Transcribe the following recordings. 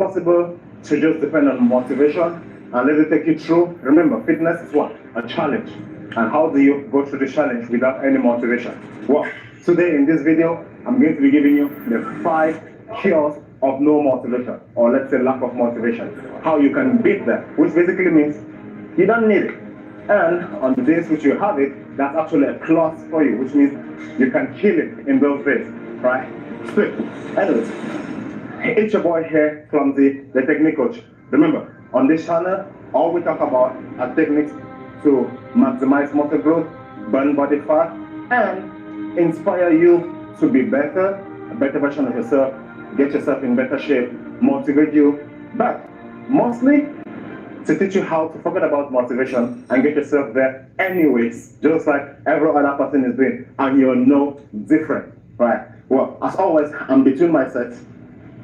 possible to just depend on motivation. And let me take you through. Remember, fitness is what? A challenge. And how do you go through the challenge without any motivation? Well, today in this video, I'm going to be giving you the 5 cures of no motivation, or let's say lack of motivation. How you can beat that, which basically means you don't need it. And on the days which you have it, that's actually a plus for you, which means you can kill it in those days, right? So, anyways, it's your boy here, Clumsy, the technique coach. Remember, on this channel, all we talk about are techniques to maximize muscle growth, burn body fat, and inspire you to be better, a better version of yourself, get yourself in better shape, motivate you, but mostly to teach you how to forget about motivation and get yourself there anyways, just like every other person is doing, and you're no different, right? Well, as always, I'm between my sets,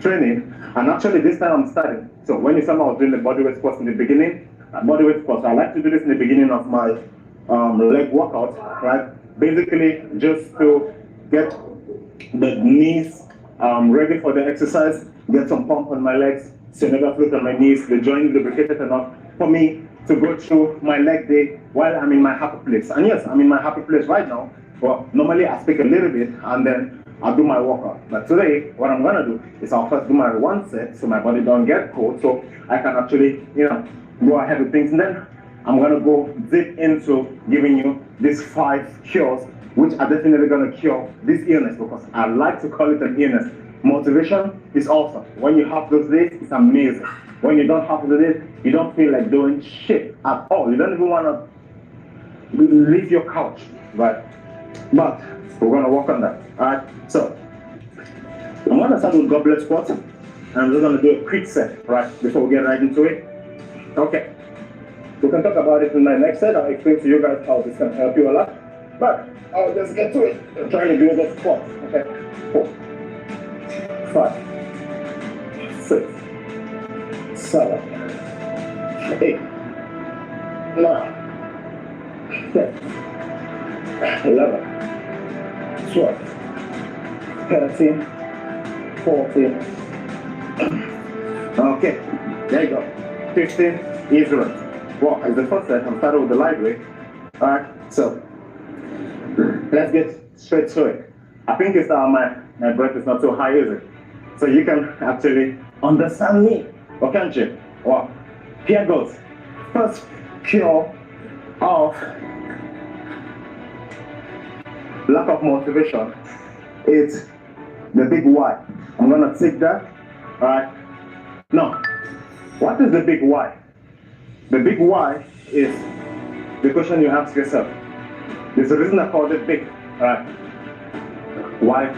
training, and actually this time I'm starting. So when you saw me, I was doing the bodyweight squats in the beginning, bodyweight squats, I like to do this in the beginning of my leg workout, right? Basically, just to get the knees ready for the exercise, get some pump on my legs, synovial fluid on my knees, the joint lubricated enough for me to go through my leg day while I'm in my happy place. And yes, I'm in my happy place right now. Well, normally I speak a little bit and then I'll do my workout. But today, what I'm gonna do is I'll first do my 1 set so my body don't get cold, so I can actually, go ahead with things. And then I'm gonna go deep into giving you these 5 cures, which are definitely gonna cure this illness, because I like to call it an illness. Motivation is awesome. When you have those days, it's amazing. When you don't have those days, you don't feel like doing shit at all. You don't even wanna leave your couch, right? But we're gonna work on that, all right? So, I'm gonna start with goblet squats, and I'm just gonna do a quick set, right, before we get right into it. Okay, we can talk about it in my next set. I'll explain to you guys how this can help you a lot, but I'll just get to it. I'm trying to do the squats, okay? 4, 5, 6, 7, 8, 9, 10, 11, 12, 13, 14. Okay, there you go. 15 easy reps. Well, as the first set, I'm starting with the light weight. Alright, so let's get straight to it. I think it's my breath is not so high, is it? So you can actually understand me, or can't you? Well, here goes. First cure of lack of motivation is the big why. I'm gonna take that. Alright. Now, what is the big why? The big why is the question you ask yourself. There's a reason I called it big. Alright. Why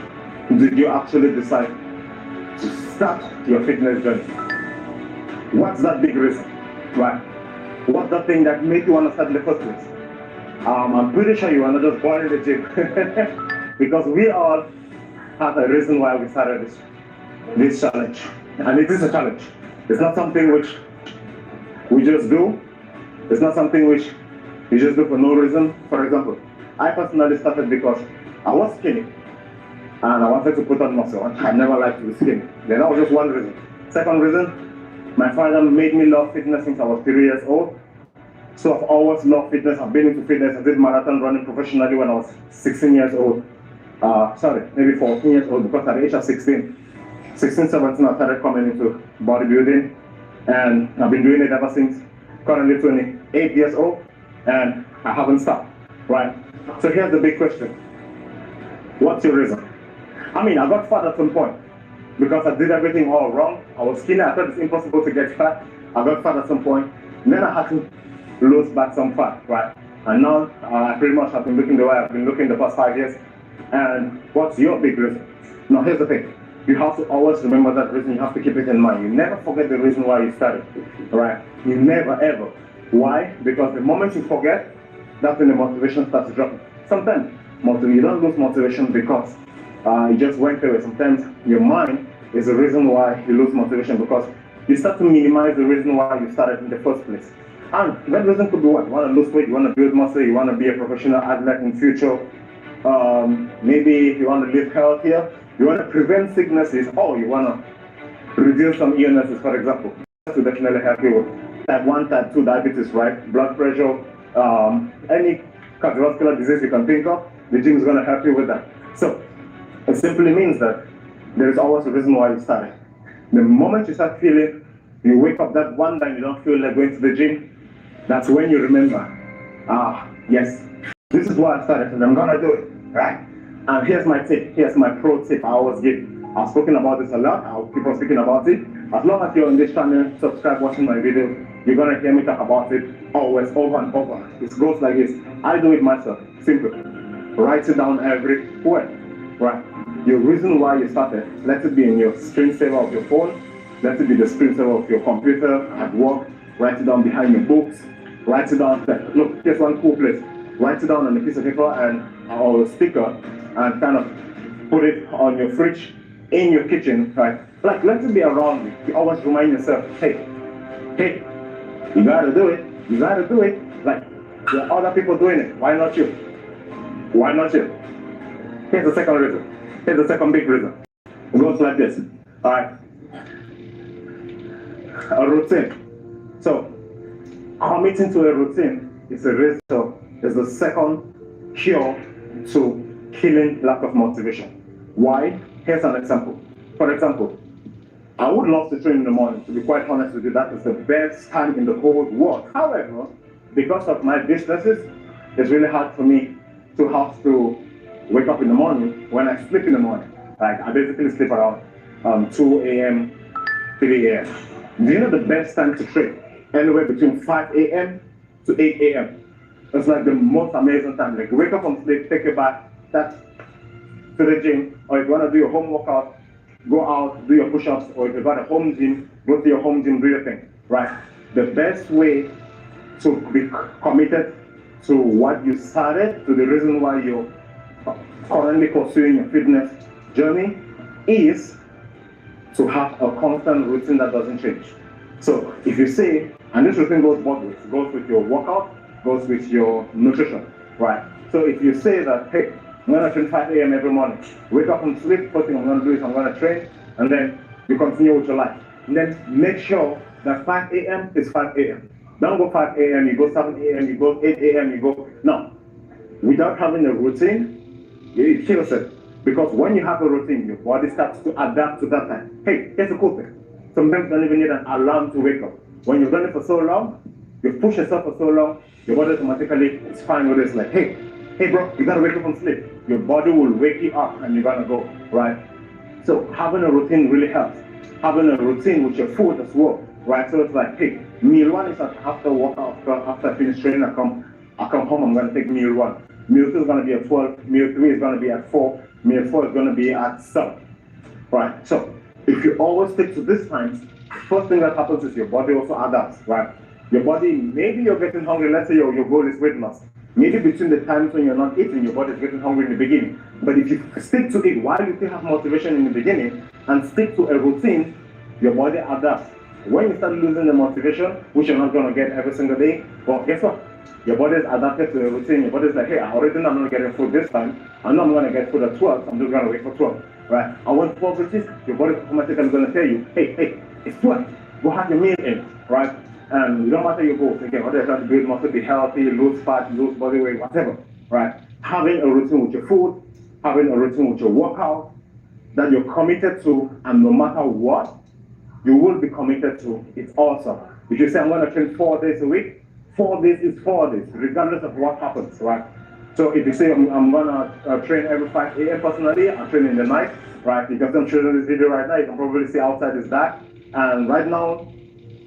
did you actually decide to start your fitness journey? What's that big reason? Right? What's the thing that made you want to start in the first place? I'm pretty sure you are not just born in the gym. Because we all have a reason why we started this challenge. And it is a challenge. It's not something which we just do. It's not something which you just do for no reason. For example, I personally started because I was skinny. And I wanted to put on muscle. I never liked to be skinny. Then that was just one reason. Second reason, my father made me love fitness since I was 3 years old. So I've always loved fitness. I've been into fitness. I did marathon running professionally when I was 16 years old. Maybe 14 years old, because at the age of 16, 17, I started coming into bodybuilding. And I've been doing it ever since. Currently 28 years old, and I haven't stopped, right? So here's the big question. What's your reason? I mean, I got fat at some point because I did everything all wrong. I was skinny. I thought it's impossible to get fat. I got fat at some point. And then I had to lose back some fat, right? And now I pretty much have been looking the way I've been looking the past 5 years. And what's your big reason? Now, here's the thing. You have to always remember that reason. You have to keep it in mind. You never forget the reason why you started, right? You never, ever. Why? Because the moment you forget, that's when the motivation starts dropping. Sometimes you don't lose motivation because it just went away. Sometimes your mind is the reason why you lose motivation, because you start to minimize the reason why you started in the first place. And that reason could be what? You want to lose weight, you want to build muscle, you want to be a professional athlete in future. Maybe you want to live healthier, you want to prevent sicknesses, or you want to reduce some illnesses, for example. To definitely help you with type 1, type 2 diabetes, right? Blood pressure, any cardiovascular disease you can think of, the gym is going to help you with that. So it simply means that there is always a reason why you started. The moment you start feeling, you wake up that one day and you don't feel like going to the gym, that's when you remember, yes, this is why I started and I'm going to do it, right? And here's my tip, here's my pro tip I always give. I've spoken about this a lot, I'll keep on speaking about it. As long as you're on this channel, subscribe, watching my video, you're going to hear me talk about it always, over and over. It goes like this. I do it myself, simple. Write it down everywhere, right? Your reason why you started, let it be in your screensaver of your phone, let it be the screensaver of your computer at work, write it down behind your books, write it down there. Look, here's one cool place. Write it down on a piece of paper and or a sticker and kind of put it on your fridge, in your kitchen, right? Like, let it be around you. You always remind yourself, hey, you gotta do it. You gotta do it. Like, there are other people doing it. Why not you? Why not you? Here's the second reason. Here's the second big reason. It goes like this. All right. A routine. So, committing to a routine is a reason. Is the second cure to killing lack of motivation. Why? Here's an example. For example, I would love to train in the morning. To be quite honest with you, that is the best time in the whole world. However, because of my businesses, it's really hard for me to have to wake up in the morning when I sleep in the morning. Like, I basically sleep around 2 a.m., 3 a.m. Do you know the best time to train? Anywhere between 5 a.m. to 8 a.m. It's like the most amazing time. Like, wake up from sleep, take a bath, that's to the gym, or if you want to do your home workout, go out, do your push-ups, or if you've got a home gym, go to your home gym, do your thing, right? The best way to be committed to what you started, to the reason why you're currently pursuing your fitness journey, is to have a constant routine that doesn't change. So if you say, and this routine goes both ways, goes with your workout, goes with your nutrition, right? So if you say that, hey, I'm going to train 5 a.m. every morning, wake up from sleep, first thing I'm going to do is I'm going to train, and then you continue with your life. And then make sure that 5 a.m. is 5 a.m. Don't go 5 a.m., you go 7 a.m., you go 8 a.m., you go, no. Without having a routine, it kills it. Because when you have a routine, your body starts to adapt to that time. Hey, here's a cool thing. Sometimes you don't even need an alarm to wake up. When you've done it for so long, you push yourself for so long, your body automatically is fine with it. It's like, hey bro, you gotta wake up from sleep. Your body will wake you up and you're gonna go, right? So having a routine really helps. Having a routine with your food as well, right? So it's like, hey, meal one is after workout, after I finish training, I come home, I'm gonna take meal one. Meal two is gonna be at 12, meal three is gonna be at 4, meal 4 is gonna be at 7, right? So if you always stick to these times, first thing that happens is your body also adapts, right? Your body, maybe you're getting hungry, let's say your goal is weight loss. Maybe between the times when you're not eating, your body is getting hungry in the beginning. But if you stick to it while you still have motivation in the beginning and stick to a routine, your body adapts. When you start losing the motivation, which you're not going to get every single day, well, guess what? Your body is adapted to the routine. Your body is like, hey, I already know I'm not getting food this time. I know I'm going to get food at 12, so I'm just going to wait for 12, right? And when 12 reaches, your body is automatically going to tell you, hey, it's 12. Go have your meal in, right? And it don't matter your goals, again, whether you're trying to build muscle, be healthy, lose fat, lose body weight, whatever, right? Having a routine with your food, having a routine with your workout that you're committed to, and no matter what, you will be committed to, it's awesome. If you say, I'm going to train 4 days a week, 4 days is 4 days, regardless of what happens, right? So if you say, I'm going to train every 5 a.m. personally, I'm training in the night, right? Because I'm shooting this video right now, you can probably see outside is dark, and right now,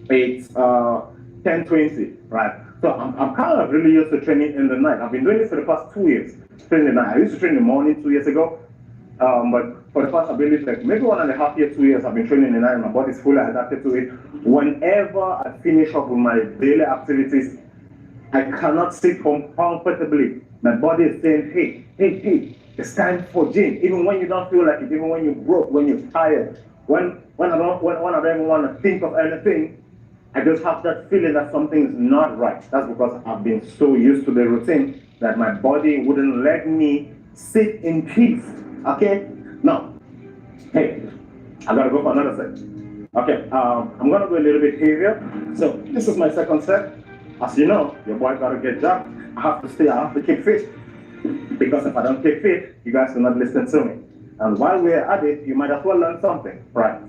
it's 10:20, right? So I'm kind of really used to training in the night. I've been doing this for the past 2 years, training in the night. I used to train in the morning 2 years ago, but for the past, I believe, like maybe 1.5 years, 2 years, I've been training in the night. My body's fully adapted to it. Whenever I finish up with my daily activities, I cannot sit home comfortably. My body is saying, hey, it's time for gym. Even when you don't feel like it, even when you're broke, when you're tired, when I don't even want to think of anything, I just have that feeling that something is not right. That's because I've been so used to the routine that my body wouldn't let me sit in peace. Okay? Now, hey, I gotta go for another set. Okay, I'm gonna go a little bit heavier. So this is my second set. As you know, your boy gotta get jacked. I have to keep fit. Because if I don't keep fit, you guys will not listen to me. And while we're at it, you might as well learn something, right?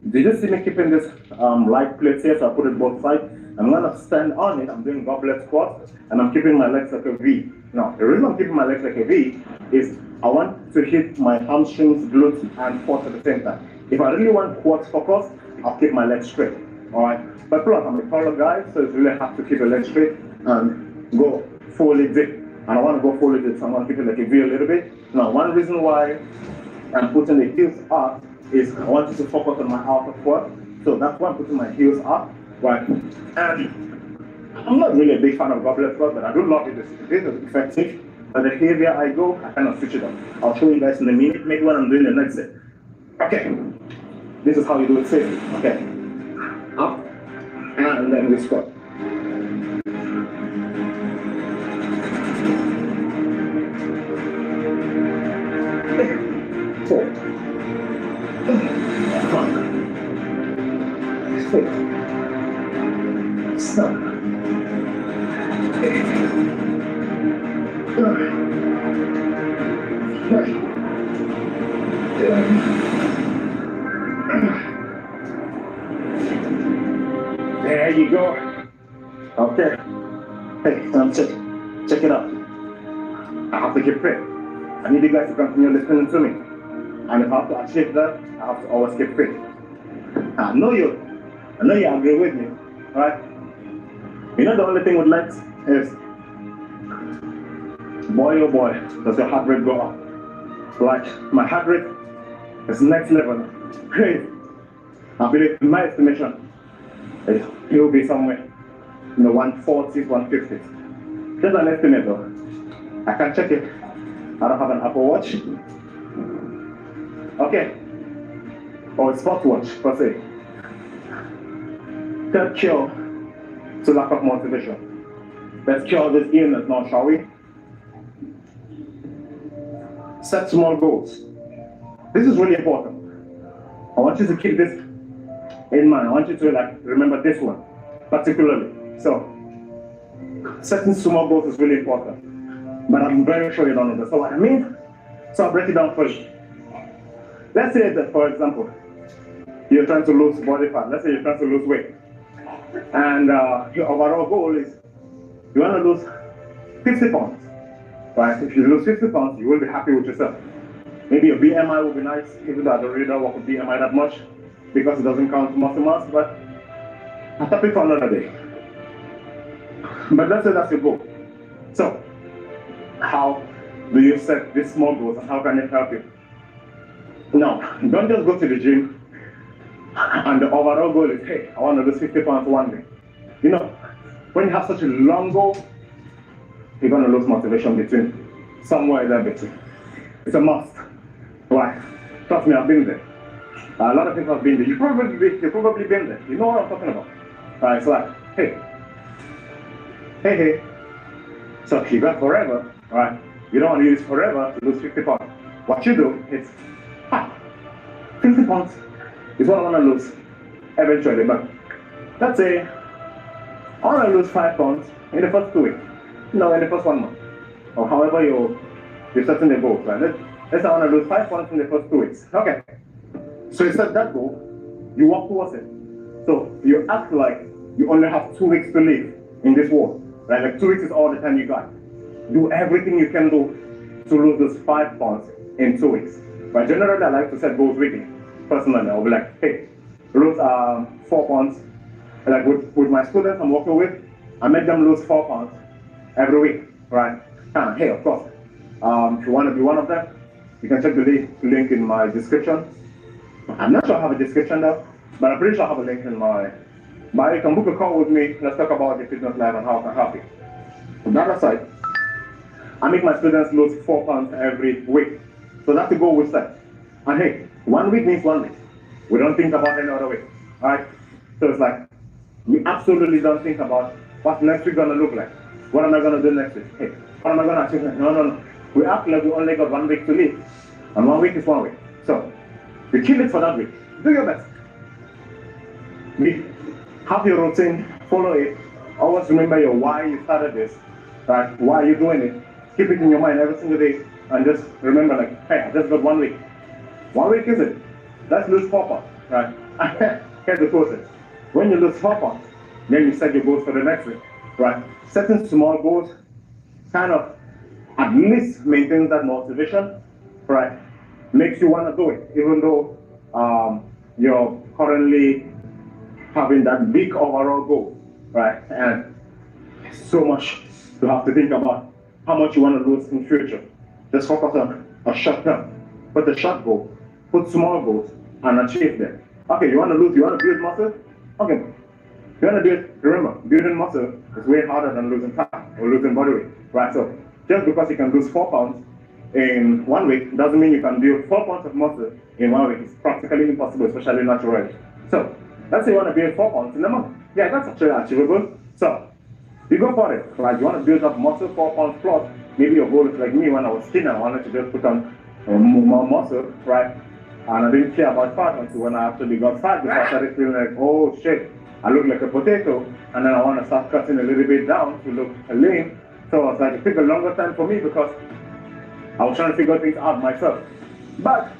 Did you see me keeping this light plate here? So I put it both sides. I'm gonna stand on it. I'm doing goblet squats, and I'm keeping my legs like a V. Now, the reason I'm keeping my legs like a V is I want to hit my hamstrings, glutes, and quads at the same time. If I really want quads focus, I'll keep my legs straight. All right. But plus, I'm a taller guy, so it's really hard to keep your legs straight and go fully deep. And I want to go fully deep, so I'm going to keep it like a V a little bit. Now, one reason why I'm putting the heels up is I want you to focus on my outer quad. So that's why I'm putting my heels up, right? And I'm not really a big fan of goblet squat, but I do love it. It is effective. But the heavier I go, I kind of switch it up. I'll show you guys in a minute, maybe when I'm doing the next set. Okay, this is how you do it safely. Okay, up, and then we squat. 4, 5, 6, 7, 8, 9, 10. There you go. Okay. Hey, check it out. I have to keep fit. I need you guys to continue listening to me. And if I have to achieve that, I have to always keep fit. I know you agree with me, right? You know the only thing with legs is, boy oh boy, does your heart rate go up. Like, my heart rate is next level. Crazy. I believe, in my estimation, it will be somewhere in the 140s, 150s. Just an estimate though. I can check it. I don't have an Apple Watch. Okay. Or a smartwatch, per se. Third cure to lack of motivation. Let's cure this illness now, shall we? Set small goals. This is really important. I want you to keep this in mind. I want you to remember this one particularly. So, setting small goals is really important. But I'm very sure you don't know this. So what I mean, so I'll break it down for you. Let's say that, for example, you're trying to lose body fat. Let's say you're trying to lose weight. And your overall goal is you want to lose 50 pounds. Right? If you lose 50 pounds, you will be happy with yourself. Maybe your BMI will be nice, even though I don't really don't work with BMI that much because it doesn't count muscle mass, but a topic for another day. But let's say that's your goal. So, how do you set these small goals and how can it help you? Now, don't just go to the gym and the overall goal is, hey, I want to lose 50 pounds one day. You know, when you have such a long goal, you're going to lose motivation between somewhere there between. It's a must. Why? Trust me, I've been there. A lot of people have been there. You've probably been there. You know what I'm talking about. It's like, hey. So you got forever, right? You don't want to use forever to lose 50 pounds. What you do is, 50 pounds is what I want to lose eventually. But let's say I want to lose 5 pounds in the first 2 weeks. No, in the first 1 month. Or however you're setting the goal, right? Let's say I want to lose 5 pounds in the first 2 weeks. Okay. So you set that goal, you work towards it. So you act like you only have 2 weeks to live in this world. Right? Like 2 weeks is all the time you got. Do everything you can do to lose those 5 pounds in 2 weeks. But generally, I like to set goals weekly. Personally, I'll be like, hey, lose 4 pounds. Like with my students I'm working with, I make them lose 4 pounds every week, right? And hey, of course, if you want to be one of them, you can check the link in my description. I'm not sure I have a description though, but I'm pretty sure I have a link in my bio. You can book a call with me. Let's talk about the fitness life and how I can help you. On the other side, I make my students lose 4 pounds every week. So that's the goal we set. And hey, 1 week means 1 week. We don't think about any other week, right? So it's like, we absolutely don't think about what's next week gonna look like. What am I gonna do next week? Hey, what am I gonna achieve? No. We act like we only got 1 week to live. And 1 week is 1 week. So, you kill it for that week. Do your best. Have your routine, follow it. Always remember your why you started this, right? Why are you doing it? Keep it in your mind every single day, and just remember, like, hey, I just got 1 week. 1 week is it? Let's lose 4 pounds, right? Here's the process. When you lose 4 pounds, then you set your goals for the next week, right? Setting small goals kind of at least maintains that motivation, right? Makes you want to do it, even though you're currently having that big overall goal, right? And so much to have to think about how much you want to lose in future. Just focus on a short term. Put a short goal, put small goals, and achieve them. Okay, you want to lose, you want to build muscle? Okay, you want to do it, remember, building muscle is way harder than losing fat or losing body weight, right? So just because you can lose 4 pounds in 1 week doesn't mean you can build 4 pounds of muscle in 1 week. It's practically impossible, especially naturally. So let's say you want to build 4 pounds in a month. Yeah, that's actually achievable. So you go for it. Like, you want to build up muscle 4 pounds plus. Maybe your goal is like me when I was skinny. I wanted to just put on more muscle, right? And I didn't care about fat until when I actually got fat, because I started feeling like, oh shit, I look like a potato, and then I want to start cutting a little bit down to look lean. So I was like, it took a longer time for me because I was trying to figure things out myself. But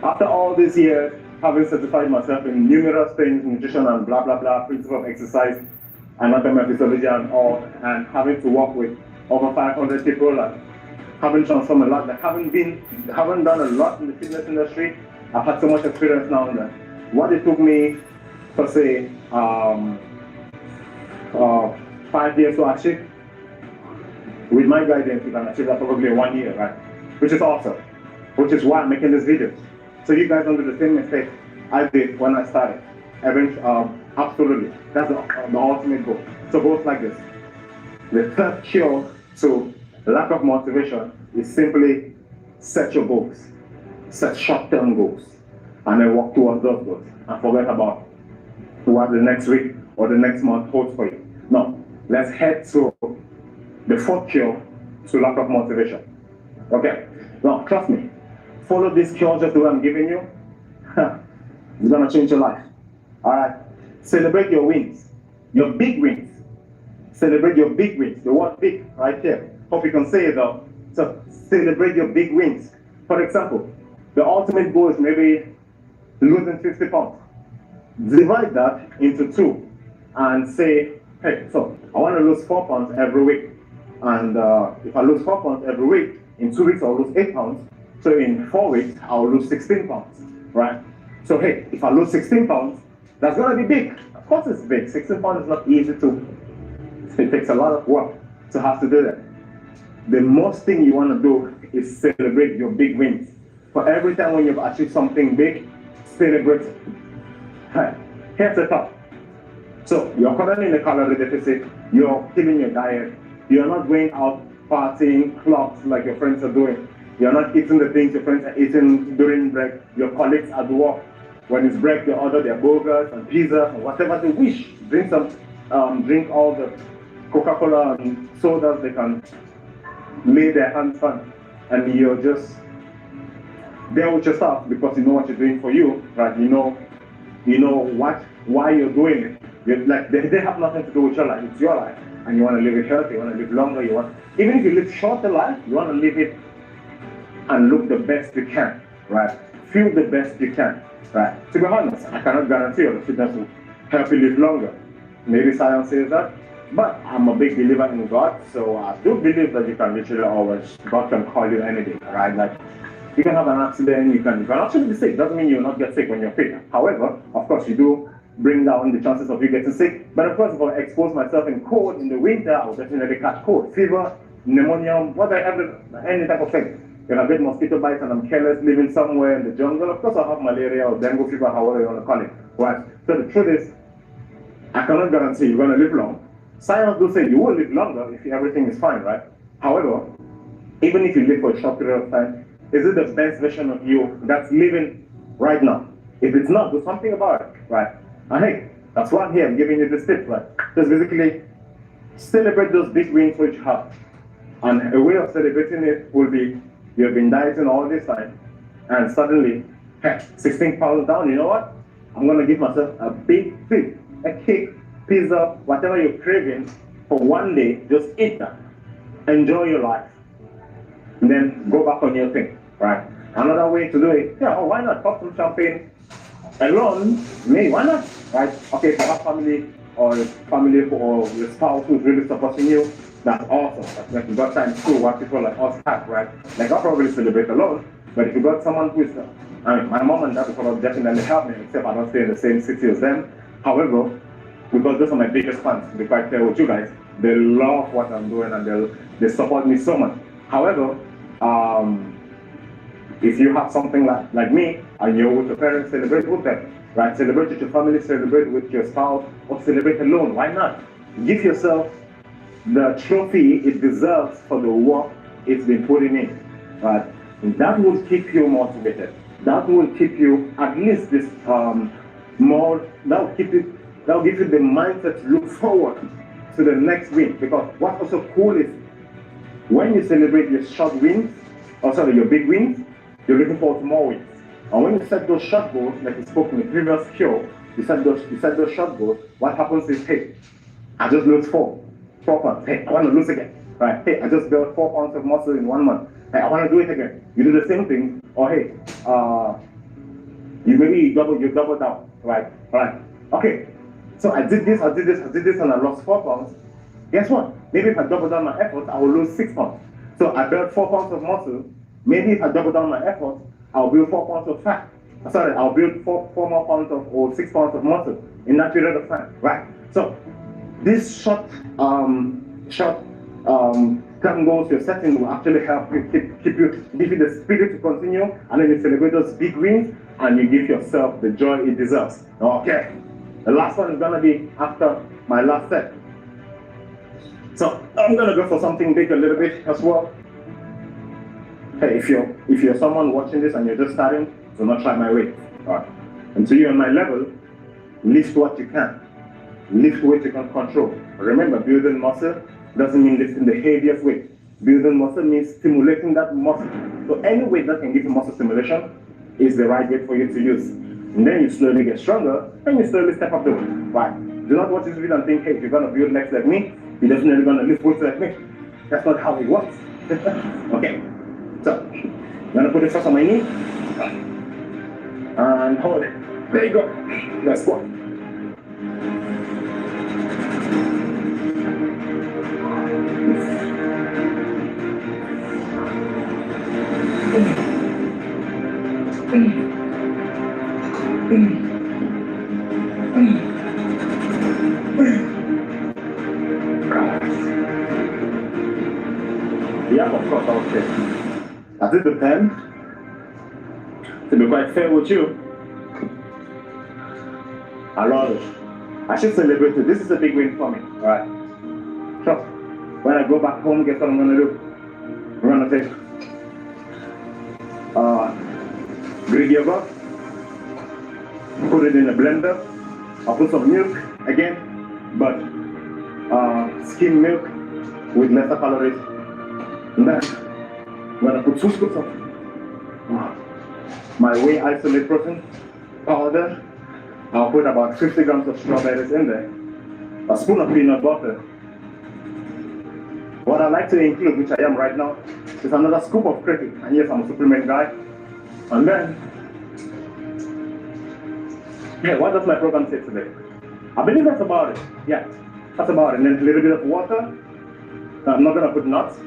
after all these years, having certified myself in numerous things, nutrition and blah blah blah, principle of exercise, anatomy, physiology and all, and having to work with over 500 people, and having transformed a lot, like haven't done a lot in the fitness industry. I've had so much experience now that what it took me, per se, 5 years to achieve, with my guidance, you can achieve that probably in 1 year, right? Which is awesome. Which is why I'm making this video. So you guys don't do the same mistake I did when I started. Absolutely. That's the ultimate goal. So goals like this. The third cure to lack of motivation is simply set your goals. Set short-term goals. And then work towards those goals. And forget about what the next week or the next month holds for you. Now, let's head to the fourth cure to lack of motivation. Okay? Now, trust me. Follow this cure just the way I'm giving you. It's gonna change your life. Alright? Celebrate your wins. Your big wins. Celebrate your big wins. The word big right here. Hope you can say it though. So celebrate your big wins. For example, the ultimate goal is maybe losing 50 pounds. Divide that into 2 and say, hey, so I want to lose 4 pounds every week. And if I lose 4 pounds every week, in 2 weeks I'll lose 8 pounds. So in 4 weeks I'll lose 16 pounds, right? So hey, if I lose 16 pounds, that's gonna be big. Of course it's big. 16 pounds is not easy to. It takes a lot of work to have to do that. The most thing you want to do is celebrate your big wins. For every time when you've achieved something big, celebrate it. Right. Here's the thought. So you're currently in a calorie deficit, you're killing your diet, you're not going out partying, clubs like your friends are doing, you're not eating the things your friends are eating during break, your colleagues at work, when it's break they order their burgers and pizza and whatever they wish, drink all the Coca-Cola and sodas they can lay their hands on, and you're just there with yourself because you know what you're doing for you, right? You know why you're doing it. You're like they have nothing to do with your life. It's your life, and you want to live it healthy. You want to live longer. Even if you live shorter life, you want to live it and look the best you can, right? Feel the best you can, right? To be honest, I cannot guarantee you the fitness will help you live longer. Maybe science says that. But I'm a big believer in God, so I do believe that you can literally always, God can call you anything, right? Like, you can have an accident, you can actually be sick. Doesn't mean you will not get sick when you're fit. However, of course, you do bring down the chances of you getting sick. But of course, if I expose myself in cold in the winter, I will definitely catch cold, fever, pneumonia, whatever, any type of thing. If I get mosquito bites and I'm careless living somewhere in the jungle, of course I'll have malaria or dengue fever, however you want to call it, right? So the truth is, I cannot guarantee you're going to live long. Science do say you will live longer if everything is fine, right? However, even if you live for a short period of time, is it the best version of you that's living right now? If it's not, do something about it, right? And hey, that's why I'm here. I'm giving you this tip, right? Just basically celebrate those big wins which you have. And a way of celebrating it will be you have been dieting all this time, and suddenly, hey, 16 pounds down. You know what? I'm gonna give myself a big treat, a cake, pizza, whatever you're craving for one day. Just eat that, enjoy your life, and then go back on your thing, right? Another way to do it, yeah, oh, why not pop some champagne alone? Me, why not, right? Okay, if you have family or your spouse who's really supporting you, that's awesome. That's like you got time to what people like us have, right? Like I'll probably celebrate alone, but if you got someone who's, I mean, my mom and dad will probably definitely help me, except I don't stay in the same city as them. However, because those are my biggest fans, to be quite fair with you guys, they love what I'm doing and they support me so much. However, if you have something like me and you're with your parents, celebrate with them, right? Celebrate with your family, celebrate with your spouse, or celebrate alone. Why not? Give yourself the trophy it deserves for the work it's been putting in, right? And that will keep you motivated. That will keep you at least this more. That will give you the mindset to look forward to the next win. Because what's also cool is when you celebrate your short wins, or sorry, your big wins, you're looking forward to more wins. And when you set those short goals, like you spoke in the previous show, you set those short goals, what happens is, hey, I just lose 4 pounds. Hey, I want to lose again. Right? Hey, I just built 4 pounds of muscle in 1 month. Hey, I want to do it again. You do the same thing, or hey, you double down. Right? Okay. So I did this, and I lost 4 pounds. Guess what? Maybe if I double down my efforts, I will lose 6 pounds. So I built 4 pounds of muscle. Maybe if I double down my efforts, I'll build 4 pounds of fat. Sorry, I'll build four more pounds of or 6 pounds of muscle in that period of time, right? So this short term goals you're setting will actually help you give you the spirit to continue, and then you celebrate those big wins and you give yourself the joy it deserves. Okay. The last one is gonna be after my last set. So I'm gonna go for something big a little bit as well. Hey, if you're someone watching this and you're just starting, do not try my weight. Alright. Until you're on my level, lift what you can. Lift weight you can control. Remember, building muscle doesn't mean lifting the heaviest weight. Building muscle means stimulating that muscle. So any weight that can give you muscle stimulation is the right weight for you to use. And then you slowly get stronger, and you slowly step up the weight. Right? Do not watch this video and think, hey, if you're gonna build legs like me, you're definitely gonna lift weights like me. That's not how it works. Okay. So, I'm gonna put it first on my knee and hold it. There you go. Let's squat. Yeah, of course, okay. As it depends, to be quite fair with you, I should celebrate it. This is a big win for me, alright? So, when I go back home, guess what I'm gonna do? I'm gonna take Greek yogurt, put it in a blender, I'll put some milk again, but skim milk with lesser calories. And then I'm gonna put 2 scoops of my whey isolate protein powder. I'll put about 50 grams of strawberries in there, a spoon of peanut butter. What I like to include, which I am right now, is another scoop of creatine. And yes, I'm a supplement guy. And then, yeah, what does my program say today? I believe that's about it. Yeah, that's about it. And then a little bit of water. I'm not gonna put nuts.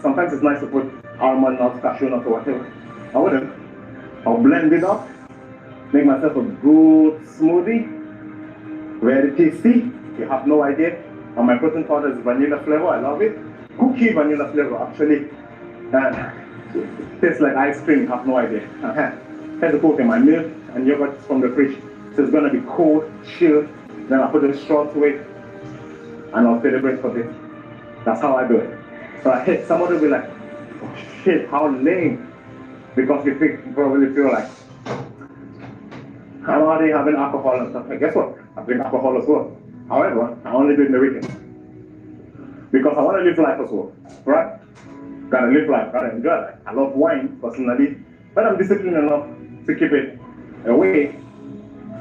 Sometimes it's nice to put almond nuts, cashew nuts, or whatever. I wouldn't. I'll blend it up, make myself a good smoothie, very tasty. You have no idea. And my protein powder is vanilla flavor. I love it. Cookie vanilla flavor, actually. It tastes like ice cream. You have no idea. Here's the cool thing: my milk and yogurt from the fridge. So it's gonna be cold, chilled. Then I put a straw to it, and I'll celebrate for this. That's how I do it. So I hit somebody will be like, oh shit, how lame. Because you probably feel like, I'm already having alcohol and stuff. Like, guess what? I drink alcohol as well. However, I only do it in the weekends. Because I want to live life as well, right? Gotta live life, gotta enjoy life. I love wine personally, but I'm disciplined enough to keep it away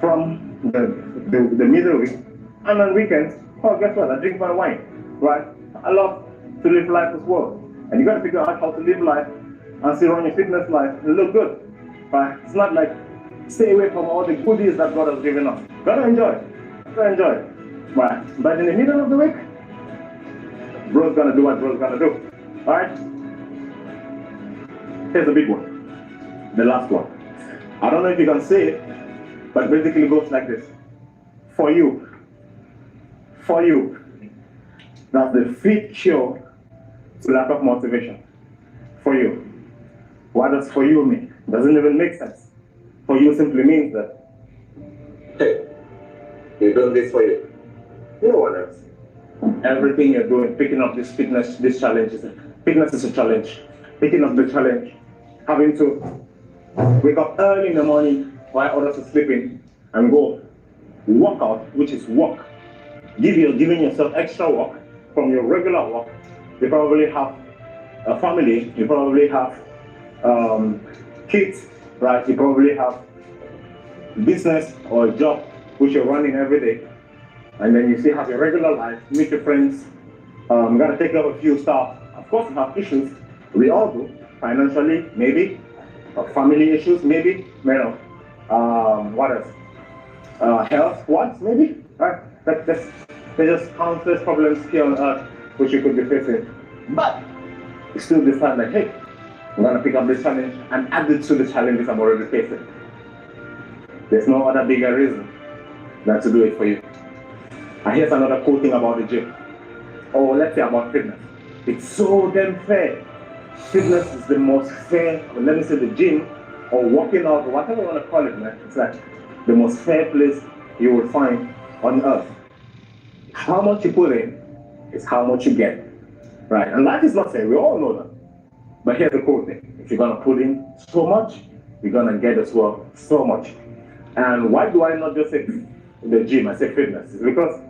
from the middle week, and on weekends, oh, guess what? I drink my wine, right? I love to live life as well. And you got to figure out how to live life and still run your fitness life and look good, right? It's not like stay away from all the goodies that God has given us. Gotta enjoy it. Gotta enjoy it, right? But in the middle of the week, bro's gonna do what bro's gonna do, all right? Here's the big one, the last one. I don't know if you can see it, but basically it goes like this. For you, that's the fit cure to lack of motivation. For you. What does for you mean? Doesn't even make sense. For you simply means that, hey, you're doing this for you. You know what else? Everything you're doing, picking up this fitness, this challenge, fitness is a challenge. Picking up the challenge, having to wake up early in the morning while others are sleeping and go work out, which is work. Giving yourself extra work from your regular work. You probably have a family, you probably have kids, right? You probably have business or a job which you're running every day. And then you still have your regular life, meet your friends, you gotta take care of a few stuff. Of course, you have issues. We all do. Financially, maybe. Family issues, maybe. You know, what else? Health, what? Maybe. Right? There's just countless problems here on earth which you could be facing. But you still decide like, hey, I'm gonna pick up this challenge and add it to the challenges I'm already facing. There's no other bigger reason than to do it for you. And here's another cool thing about the gym. Or let's say about fitness. It's so damn fair. Fitness is the most fair, or let me say the gym, or working out, or whatever you want to call it, man. It's like the most fair place you will find on earth. How much you put in is how much you get, right? And life is not fair, we all know that. But here's the cool thing. If you're gonna put in so much, you're gonna get as well so much. And why do I not just say the gym, I say fitness? It's because,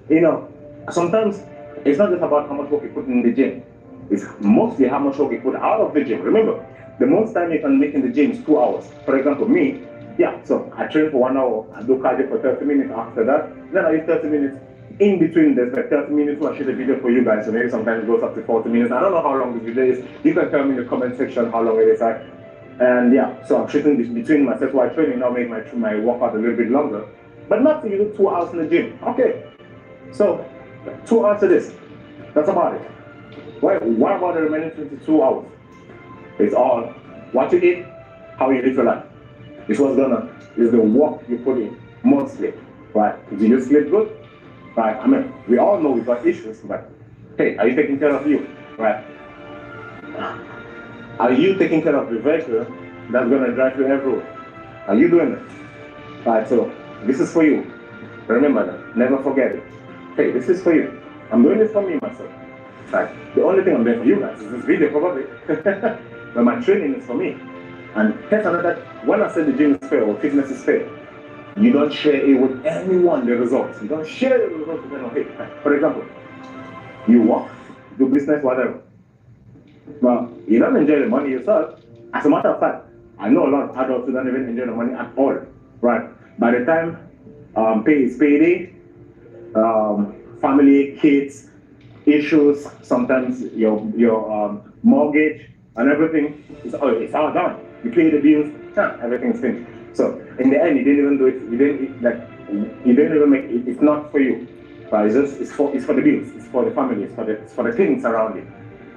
you know, sometimes it's not just about how much work you put in the gym. It's mostly how much work you put out of the gym. Remember, the most time you can make in the gym is 2 hours. For example, me, so I train for 1 hour, I do cardio for 30 minutes after that, then I use 30 minutes. In between, there's like 30 minutes where I shoot a video for you guys, so maybe sometimes it goes up to 40 minutes. I don't know how long this video is. You can tell me in the comment section how long it is. Right? And so I'm shooting this between myself while training, now make my workout a little bit longer. But not to do 2 hours in the gym. Okay, so 2 hours of this, that's about it. Why about the remaining 22 hours? It's all what you eat, how you live your life. It's what's is the work you put in, more sleep, right? Do you sleep good? Right, I mean, we all know we've got issues, but hey, are you taking care of you, right? Are you taking care of the vehicle that's gonna drive you everywhere? Are you doing it? Right, so this is for you. Remember that, never forget it. Hey, this is for you. I'm doing this for me, myself. Right, the only thing I'm doing for you guys is this video probably, but my training is for me. And here's another, when I say the gym is fair or fitness is fair, you don't share it with anyone, the results. You don't share the results with anyone. Hey, for example, you work, do business, whatever. Well, you don't enjoy the money yourself. As a matter of fact, I know a lot of adults who don't even enjoy the money at all. Right? By the time pay is payday, family, kids, issues, sometimes your mortgage and everything, it's all done. You pay the bills, everything's finished. So in the end, you didn't even do it. You didn't even make it. It's not for you, but it's for the bills. It's for the family. It's for the things around you.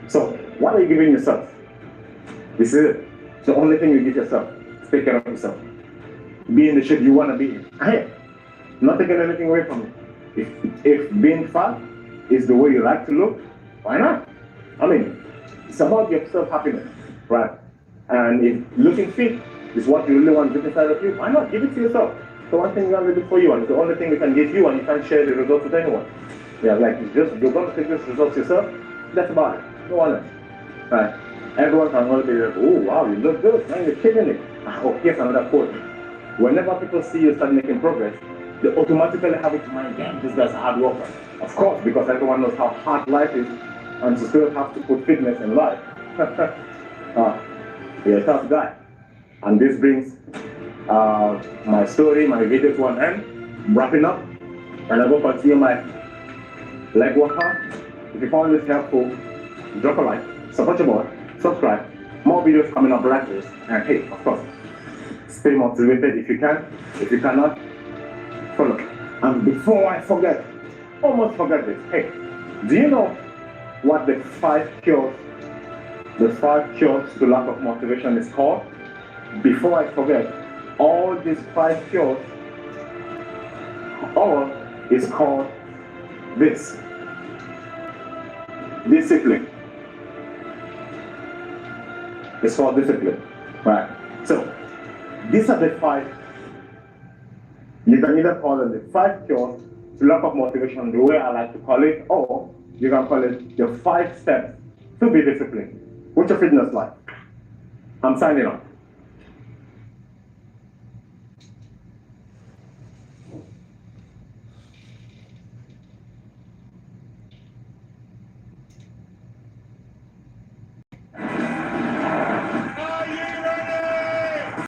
So what are you giving yourself? This is it. The only thing you give yourself is take care of yourself. Be in the shape you want to be in. Hey, not taking anything away from you. If being fat is the way you like to look, why not? I mean, it's about your self-happiness, right? And if looking fit is what you really want to do inside of you, why not? Give it to yourself. The one thing you want to do for you, and it's the only thing you can give you, and you can't share the results with anyone. Yeah, like it's just, you're going to take those results yourself, that's about it. No one else. Right? Everyone can only be like, oh wow, you look good, man, you're killing it. Oh, here's another quote. Whenever people see you start making progress, they automatically have it in mind, damn, this guy's a hard worker. Of course, because everyone knows how hard life is, and to still have to put fitness in life. You're a tough guy. And this brings my story, my video to an end. I'm wrapping up, and I will continue my leg workout. If you found this helpful, drop a like, support your boy, subscribe. More videos coming up like this, and hey, of course, stay motivated if you can. If you cannot, follow. And before I forget, almost forget this. Hey, do you know what the 5 cures to lack of motivation is called? Before I forget, all these 5 cures, all is called this: discipline. It's called discipline, right? So these are the 5. You can either call them the 5 cures to lack of motivation, the way I like to call it, or you can call it the 5 steps to be disciplined with your fitness life. I'm signing off.